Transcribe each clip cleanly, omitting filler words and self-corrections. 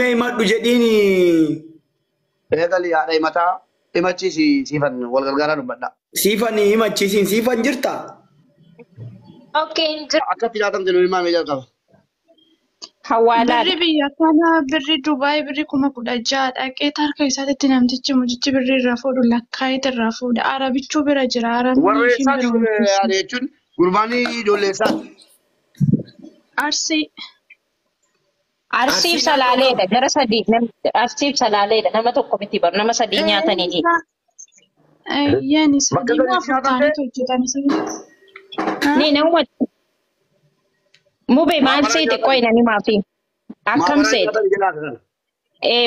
mee himadhu jedhiini. Eegali yaada himataa himachiisi siifan wal gargaaraa dubbadha. Siifan himachiisiin siifan jirta. Okay. Akkatti nyaatamte nuyi maal jalqaba. Hawaalaa. Birri biyya kana birri Dubaay birri 16,000 dhaqee harka isaatti namtichi mucichi birri irraa fuudhu lakkaa'ee irraa fuudha. Arabichuu bira jira. Warri isaati jechuun gurbaanii ijoollee isaati. Arsii. Arsiif salaaleedha. Gara sadii arsiif salaaleedha. Nama tokko miti bar nama sadii nyaatanii. Yaani sadii waa furtaanii hojjetanii. Ni nama mube maal seete qoy nani maafi akkam seete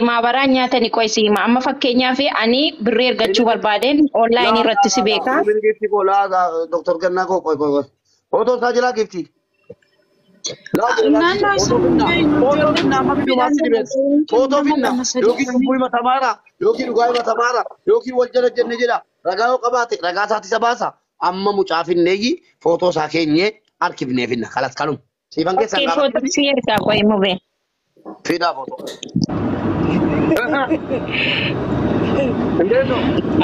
maabaraan nyaatani qoy siima amma fakkeenyaaf ani birrii ergachuu barbaadeen online irratti si beeka Dr. Gannaa koo qoy footoo isaa jira gifti footoo finna yookiin lubbuu himata maara yookiin dhugaa himata maara yookiin wal jala jenne jedha ragaa yoo qabaate ragaa isaati isa baasa amma mucaa finneeyyi footoo isaa keenyee harkifnee finna kalas kanuma. Siifan keessaa qaba. Footoo si ergaa qoy mube. Fidaa footoo.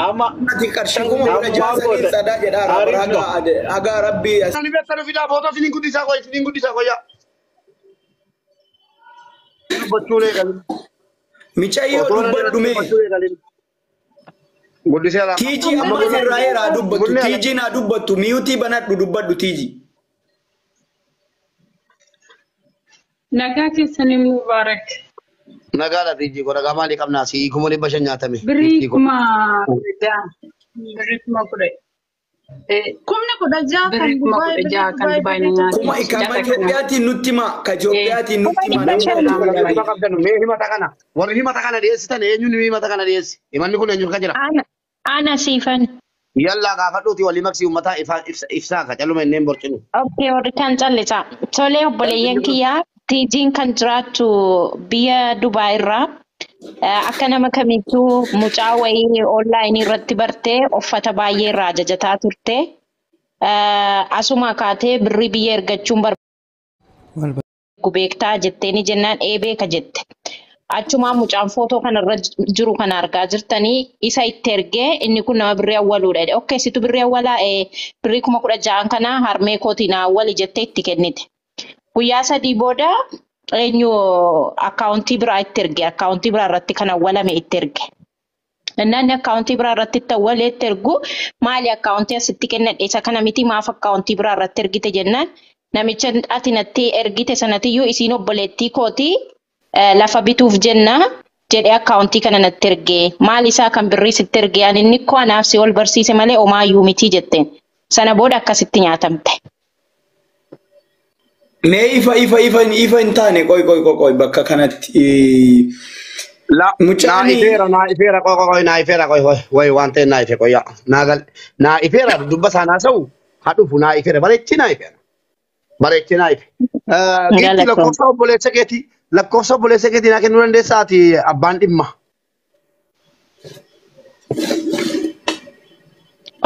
Amma ati qarshii kuma kudha jaasanii sadaa jedhaa hagaa rabbii. Ani beekanu fidaa footoo siniin guddisaa qoyyaa. Dubbachuulee galin. Micayyoo dubbadhu mee. Tiijii amma sirraa heeraa dubbattu. Tiijii naa dubbattu. Miyuutii banadhu dubbadhu tiijii. Nagaa keessanii mubaarak. Nagaa la tiijii ko nagaa maalii qabnaa si kuma dhibba shan nyaatame. Birrii kuma kudha. Birrii kuma kudha. Kumni 16 Birrii kuma kudha jaha kan Dubaay na nyaate. Kuma ikama Itoophiyaatiin nutti hima. Ka Itoophiyaatiin nutti hima. Mee himata kana. Warri himata kana dhiyeessitan eenyuun himata kana dhiyeessi? Himanni kun eenyuun kan jira? Ana siifan. Yalla gaafadhuuti walii maksii uummataa ibsaa ka caluma inneen borcinu. Okay, warri kan callisa. Tolee obboleeyyan kiyyaa tiijiin kan jiraattu biyya Dubaay irraa akka nama kamittuu mucaa wayii online irratti bartee uffata baay'ee irraa ajajataa turte. Asuma kaatee birrii biyya ergachuun barbaadu beektaa jetteeni jennaan beeka jette. Achuma mucaan footoo kanarra jiru kan argaa jirtanii isa itti ergee inni kun nama birrii awwaluudha. Okay, situ birrii awwalaa birrii 16,000 kana harmee kootiin awwali jettee itti kennite. Guyyaa sadii booda eenyu akkaawuntii biraa itti erge. Akkaawuntii biraa irratti kan awwalame itti erge. Namni akkaawuntii biraa irratti itti awwalee itti ergu maali akkaawuntii asitti kennadhe isa kana miti maaf akkaawuntii biraa irratti ergite jennaan namicha ati natti ergite sanatiyyuu isiin obboleettii kootii lafa bituuf jenna jedhee akkaawuntii kana natti ergee maal isaa kan birrii sitti ergee ani inni koo anaaf si ol barsiise malee omaayyuu miti jetteen sana booda akkasitti nyaatamte. Mee ifa hin taane qoy bakka kanatti. Naa ifeera qoy way waan ta'e naa ife qoyyaa naa ifeera dubba saanaa sa'u haa dhufu naa ifeera bareechi naa ifeera. Gitti lakkoofsa obboleessa keetii naa kennuu dandeessaati abbaan dhimma.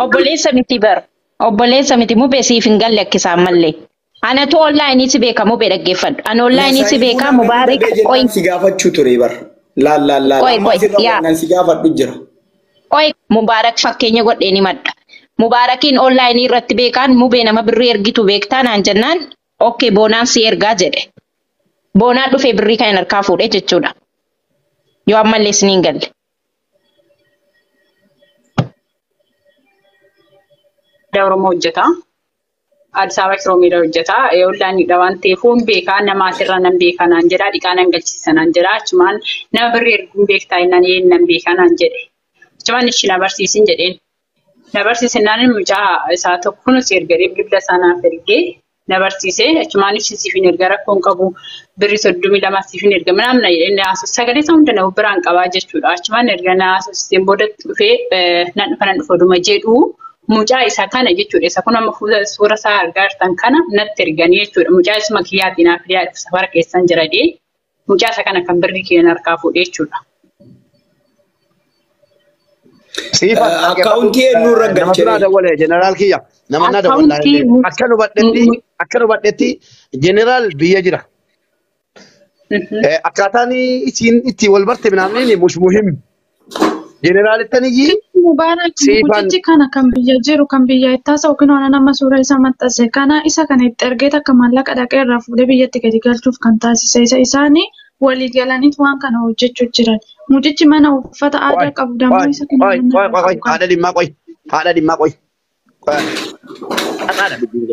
Obboleessa miti bar. Obboleessa miti mubee siif hin galle akkisaan mallee. Anatu online si beeka mubee dhaggeeffadhu. Ani online si beeka mubaarik qoy. Si gaafachuu ture bar. Laal. Amma sirraa si gaafadhu jira. Qoy mubaarak fakkeenya godhee ni madda. Mubaarakiin online irratti beekaan mubee nama birrii ergitu beektaa naan jennaan okay boonaan si ergaa jedhe. Boonaan dhufee birrii kan harkaa fuudhee jechuudha. Yoo ammallee isiniin galle. Oromoo hojjeta. Addis Ababa Kiiloomeetira hojjeta. Onlaayiniidha waan ta'eef hundi beekaa namaatirra nan beekaa naan jedha. Dhiqaa nan galchiisa naan jedha. Achumaan nama birrii erguun beektaa innaan nan beekaa naan jedhe. Achumaan ishii na barsiisin jedheen. Na barsiisnaan mucaa isaa tokko kunis ergee bilbila isaanaaf ergee na barsiisee achumaan ishii siifin erga rakkoon qabu birrii 32 siifin erga manaamna jedhee haasofsiise sagalee isaa hunda nama biraan qabaa jechuudha. Achumaan erga na haasofsiiseen booda dhufee nan dhufa dhuma jedhu mucaa isaa kana jechuudha. Isa kun amma suura isaa argaa jirtan kana natti erganii jechuudha. Mucaa isuma kiyyaatiin afriyaa safara keessan jiradee mucaa isa kana kan birrii keenya harkaa fuudhee jechuudha. Akkaawuntii eenyuun raggalchee jeneraal kiyya nama na dabalaa akka nu badhetti jeneraal biyya jira akkaataan isiin itti wal barte binaamni mush muhim. Jeneraalittanii Mubaarak mucichi kana kan biyya jiru kan biyya itti haasa'u kinoona nama suuraa isaa maxxanse kana isa kana itti ergee akka maallaqa dhaqee irraa fuudhee biyyatti gadi galchuuf kan taasise isaanii walii galaniit waan kana hojjechuu jiran. Mucichi mana uffata aadaa qabu dammoo isa kana. haadha dhimmaa qoy. Haadha dhimmaa qoy. Xaxaadha bibbiin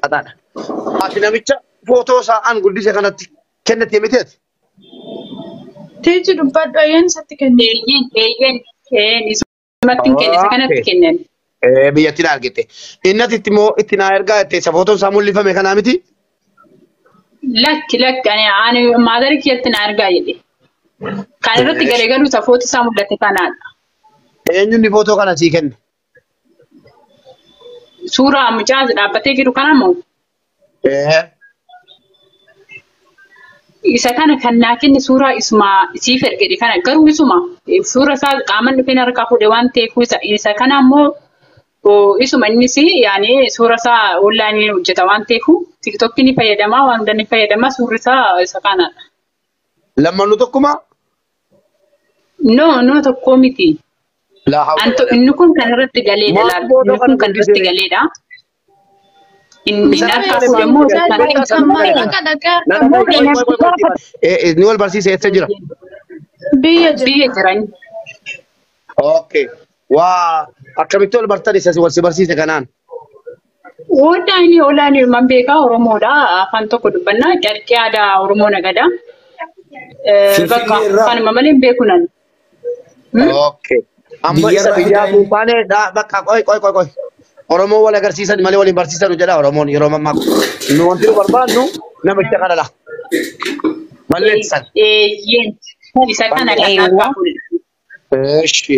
xaxaadha. Ati namicha footoo isaa an guddise kanatti kennite miteeti. Teeji dubbadhu ayyeen isatti kenne. Eeyyen isumatti hin kenne isa kanatti kennan. Biyyattiin argite. Innati itti immoo itti naa ergaa jettee isa footoon isaa mul'ifame kanaa miti? Lakki ani maadara kiyyatti na argaa jedhe. Kan irratti galeegalu isa footi isaa mul'ate kanaadha. Eenyuun footoo kana sii kenne? Suuraa mucaa dhaabbatee jiru kana moo? Isa kana kan naa kenne suuraa isuma siif ergedhe kana garuu isuma suura isaa qaaman dhufeen harkaa fuudhe waan ta'eef isa kana ammoo isuma innis yaani suura isaa onlaayinii hojjeta waan ta'eef tiktokii ni fayyadama waan hunda ni fayyadama suurri isaa isa kanadha. Lammanuu tokkuma? No tokkoo miti. Inni kun kan irratti galeedha laal. Inni kun kan irratti galeedha. Inni harkaa fuudhe immoo ni wal barsiise eessa jira? Biyya jiran. Okay. Waa akkamitti wal bartan isa wal si barsiise kanaan? Wanta inni olaanii man beekaa Oromoodha. Afaan tokko dubbannaa carqii aadaa Oromoo nagada. Bakka kanuma malee hin beeku nan. Okay. Amma isa biyyaa buufaanee bakka qoy. Oromoo wal agarsiisan malee waliin barsiisan jedha Oromoon yeroo mammaa. Nu wanti nu barbaadnu namicha kanadha. Malleessan. Isa kana kan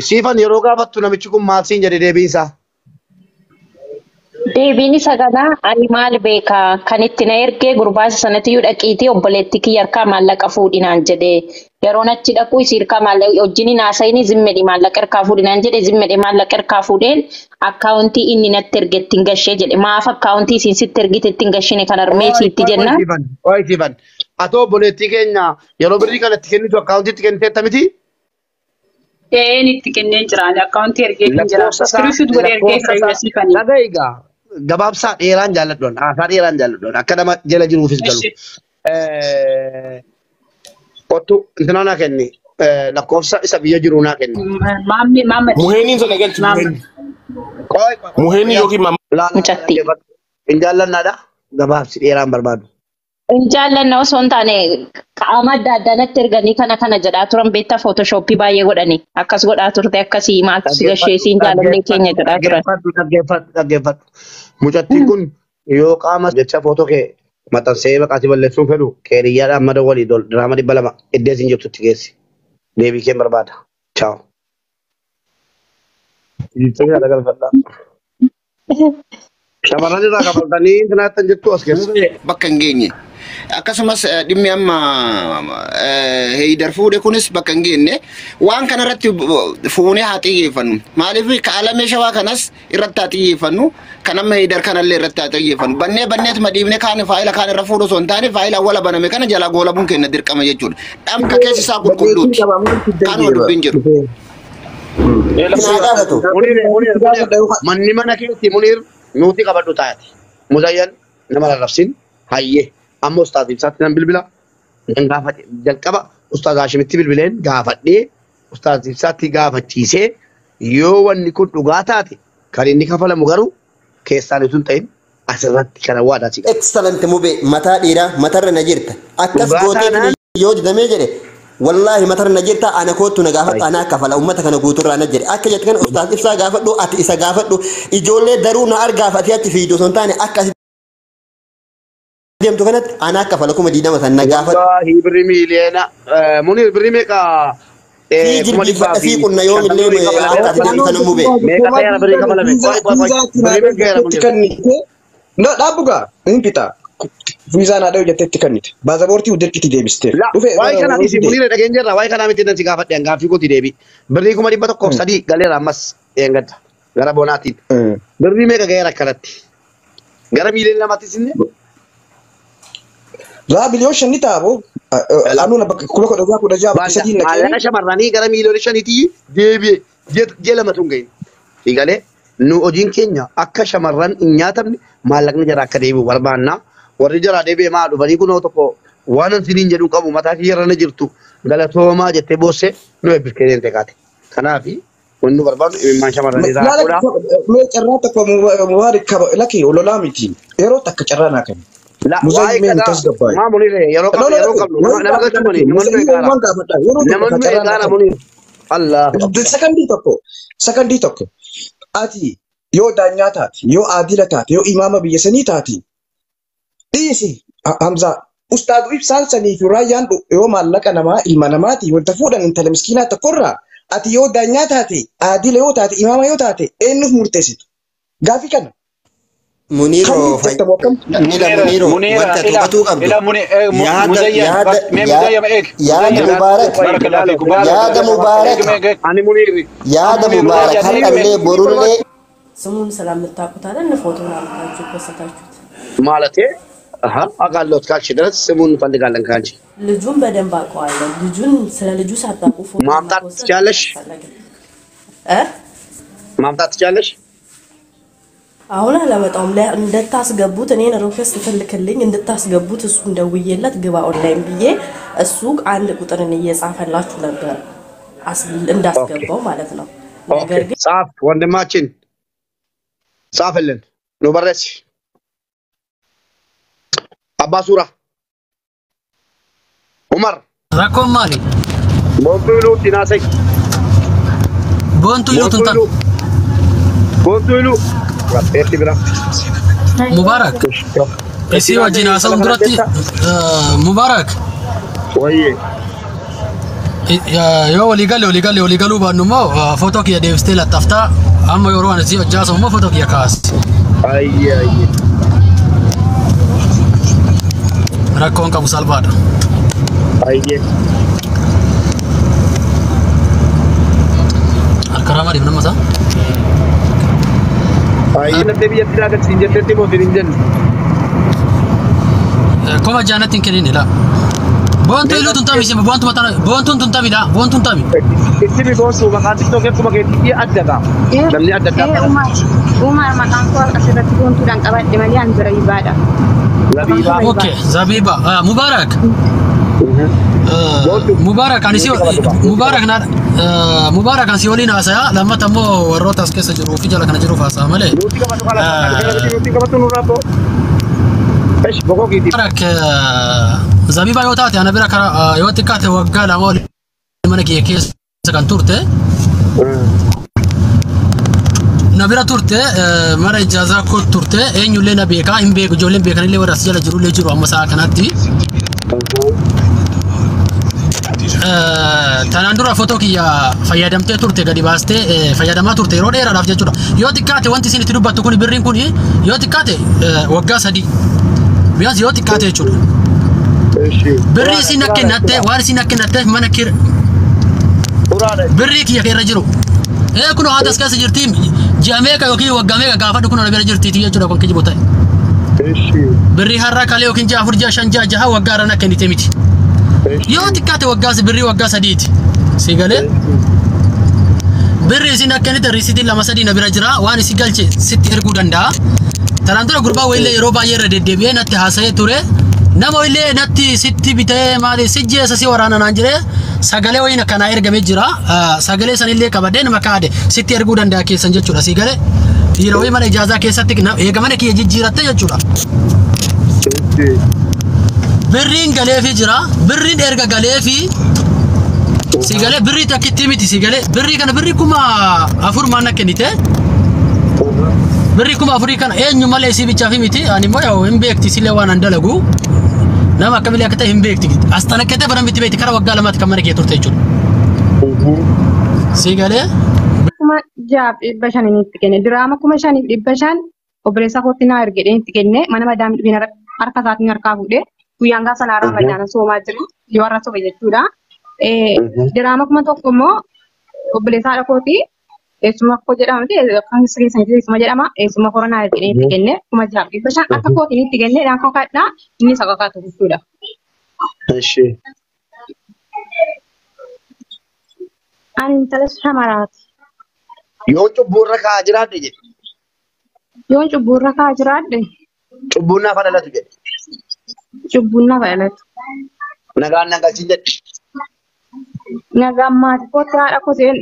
siifan yeroo gaafattu namichi kun maal siin jedhe deebiin isaa? Deebiin isa kana ani maal beekaa kan itti na ergee gurbaasa sanatti dhaqiitii obboleetti kiyya harkaa maallaqa fuudhinaan jedhee yeroon achi dhaquu isii harkaa maallaqa wajjin naasayini zimmedhi maallaqa harkaa fuudhinaan jedhe zimmedhi maallaqa harkaa fuudheen akkaawuntii inni natti ergetti hin gashee jedhe maaf akkaawuntii isiin sitti ergite itti hin gashine kan armee siitti jenna. Siifan atoo obboleettii keenya yeroo birrii kanatti kennitu akkaawuntiitti kenniteetta miti? Itti kenneen jiraan akkaawuntii ergee hin jira. Iskiriishuut godhee ergee fayyadasiifanii. Dhagaa egaa gabaabsaa dheeraan jaalladhoon haasaa dheeraan jaalladhoon akka nama jala jiruufis galu. Kottu intina naa kenni lakkoofsa isa biyya jiru naa kenni. Muheeniin sana galchi muheenii yookiin Mucatti. hin jaallannaadha gabaabsi dheeraan barbaadu. Hin jaallanna osoo hin taane qaama adda addaa natti erganii kana jedhaa turan beektaa footooshooppii baay'ee godhanii akkas godhaa turte akkasii maaltu si gashee siin jaalallee keenya jedhaa turan. Dhaggeeffadhu. Mucattiin kun yoo qaama jecha footoo kee maxxansee maqaatii balleessuun fedhu qeeriyyaadhaan mada walii diraama 200 iddees hin jirtutti geessi. Deebii kee barbaada. Ciao. Shamarran irraa kaffaltanii intinaattan jettu as keessa. Bakka hin geenye. Akkasumas dhimmi amma heydar fuudhe kunis bakka hin geenye waan kana irratti fuunee haa xiyyeeffannu. Maaliif kaalamee shawaa kanas irratti haa xiyyeeffannu kan amma heydar kanallee irratti haa xiyyeeffannu. Banneetuma dhiibne kaan faayila kaan irra fuudhu osoo hin taane faayila awwala baname kana jala goolabuun kenna dirqama jechuudha. Dhamka keessi isaa qulqulluuti. Kaanuma dubbiin jiru. Manni mana keessi Muniir nuti qabadhu taati. Muzayyan nama rarrabsin hayyee. Amma ustaaz ibsaatti nan bilbila. Nan gaafadhe jalqaba ustaaz Haashimitti bilbileen gaafadhee ustaaz ibsaatti gaafachiisee yoo wanni kun dhugaa taate kan inni kafalamu garuu keessaan itoo hin ta'in asirratti kana waadaa si qaba. Excellent mube mataa dhiiraa matarra na jirta. Akkas gootee yoo didamee jedhe wallahi matarra na jirta ana kootu na gaafadhu ana kafala ummata kana guuturraa na jedhe akka jettu kana ustaaz ibsaa gaafadhu ati isa gaafadhu ijoollee daruu na argaafati achi fiidu osoo hin taane akka deemtu kanatti ana akka fala kuma diidama san na gaafadhu. Wallahi birrii miliyoona Muniir birrii meeqa fi qunna yoo illee akka fidan kana mube. meeqa ta'eera birrii kafalame? Birrii meeqa ta'eera Muniir? No dhabuga hin fita. Viizaa naa dhawu jetteetti kennite. Baasaboortii dirqitti deebiste. Waa'ee kanaa miti Muniir dhageenya irraa waa'ee kanaa miti nan si gaafadhe gaaffii kooti deebi. Birrii 1,300 galeera ammas eeggadda gara bonaatiin. Birrii meeqa ga'eera akkanatti? Gara miliyoona lamaatti sinne? Raa biliyoon 5 taa'u أنا كل كده جاب سدين maallaqa shamarranii gara miiliyoona shaniitii deebi'e jala matuun gahin. Eegalee nu hojiin keenya akka shamarran hin nyaatamne maallaqni jara akka deebi'u barbaanna. Warri jara deebi'e maa dhufanii kunoo tokko waan ansiniin jedhu qabu mataa kiyya irra jirtu galatoomaa jettee boosse nu eebbifkee deemte kaate. Kanaafi wanni barbaadu imimmaan shamarranii irraa mee carraa tokko mubaarik qaba laki ololaa miti yeroo takka carraa naa kenna. La waa'ee kadaa maa munire yeroo qabnu nama galchumani nama nu eegaara munire. Allah. Sakandii tokko ati yoo daanyaa taate yoo aadila taate yoo imaama biyya sanii taate dhiisi Hamza ustaadu ibsaan sanii fi raayyaan yoo maallaqa namaa ilma namaati wanta fuudhan intala miskiinaa tokkorraa ati yoo daanyaa taate aadila yoo taate imaama yoo taate eenyuuf murteessitu gaafii kana. Muniro wanta tuqatuu qabdu yaada mubaarak har'allee borullee ስሙን ስለምታውቁት አይደል ፎቶውን አልካችሁ ከሰታችሁት ማለቴ አቃሎት ካልሽ ድረስ ስሙን እንፈልጋለን ካንቺ ልጁን በደንብ አውቀዋለሁ ልጁን ስለ ልጁ ሳታውቁ ፎቶ ማምጣት ትችያለሽ ማምጣት ትችያለሽ አሁን አላመጣውም እንድታስገቡት እኔን ሪኩዌስት ትልክልኝ እንድታስገቡት እሱ እንደውዬለት ግባ ኦንላይን ብዬ እሱ አንድ ቁጥርን እየጻፈላችሁ ነበር እንዳስገባው ማለት ነው ነገር ግን ጻፍ ወንድማችን ጻፈልን ነው በረች አባሱራ ዑመር ረኮም ማሊ ቦንቱሉ ቲናሰይ ቦንቱሉ مبارك اسي وجينا اصلا درتي مبارك ويه يا ولي قالوا بانه فوتوك يا ديف ستيل تفتا اما يروان زي جاسو ما فوتوك يا كاس اي راكون كابو سالفادو اي الكرامه دي من مسا أنا تبي أتلاقى تسينجر تبي تسينجر. كم جانا تنكرين لا. بونتو إلو تنتامي سيم بونتو ماتنا بونتو تنتامي لا بونتو تنتامي. إسمي بونتو مكان تكتو كيف كم كيف تيجي أددا. نمني أددا. عمر مكان كور أسرت بونتو دان كبار دماليان بريبادا. أوكي زبيبا مبارك. مبارك أنا سيو مبارك أنا سيولين أسيا لما تمو وروت أسكت سجرو في جالك نجرو فاسا ماله مبارك زبيبا يوتاتي أنا بيرك يوتيكاتي وقال أقول منك يكيس سكان تورته نبيرا تورته مرة إجازة كل تورته إيه نيولنا بيكا إم بيك جولين بيكا نيلي ورا سجل جرو لجرو أما ساكناتي تناندورا فوتو كيا فيادمتي تورتي غادي باستي فيادما تورتي رودي را داف جچودا يو تيكاتي وانتي سيني تدوباتو كوني برين كوني يو تيكاتي وغا سدي بياز يو تيكاتي چودا بري سينك نته وار سينك نته منكير بري كيا كيرا جيرو اي كونو هادس كاس جيرتيم جاميكا يوكي وغاميكا غافا كونو نغير جيرتي تي چودا كون كيجي بوتاي بري هارا كاليو كينجا فرجا شانجا جها وغارنا كني تيميتي يو تكاتي وقاس بري وقاس ديت سيغالي بري سينا كانت ريسيتي لما سدينا برجرا وان سيغالچ ست ارغو دندا تلاندرا غربا ويله يروبا ير ددبي نت حاسه توره نما ويله نت ست بيته مالي سجي سسي ورانا نانجره سغالي وينا كانا ارغمي جرا سغالي سنيله كبدن مكاده ست ارغو دندا كي سنجچودا سيغالي يروي مال اجازه كيساتك ايغمنه كي جيجيرته يچودا برين غاليفي جرا برين ارغا غاليفي سيغالي بري تاكيتيميتي سيغالي بري كان بري كوما افور مانا كنيته بري كوما افوري كان اينو مالي سي بيچا فيميتي اني مو يو امبيكتي سيلوان اندلغو نما كمل يكتا امبيكتي استنكته برمتي بيت كرا وغالمات كمرك يتورتيچو سيغالي كما جاب بشان نيتكني دراما كما شان بشان وبريسا كوتينا ارغدين تكني مانا مدام بينا اركاسات نركافوده Kuyanga sanara bajana soma jiru yuara so bejechuda drama kuma tokko mo obbolesa rakoti esuma ko jedhamte kan sigi sanjii esuma jedhama esuma corona jedhee tikenne kuma jabbi bashan akka kooti ni tikenne dan ko kadda inni sakaka to jechuudha Eshi. Ani intala shamaraati. Yoo cubburra kaa jiraadhe jedhe. Yoon cubburra kaa jiraadhe Cubbuun naaf dhalatu jedhe. cubbuun nafa dhalatu. Nagaan nagalchin jedhe. Nagaan maatii kootti haadha koteen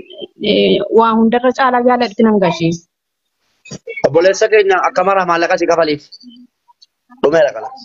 waa hundarra caalaa jaalladhi nan gashee. Obboleessa keenya akka maraa maallaqa si kafaliif. Dhumeera kalaas.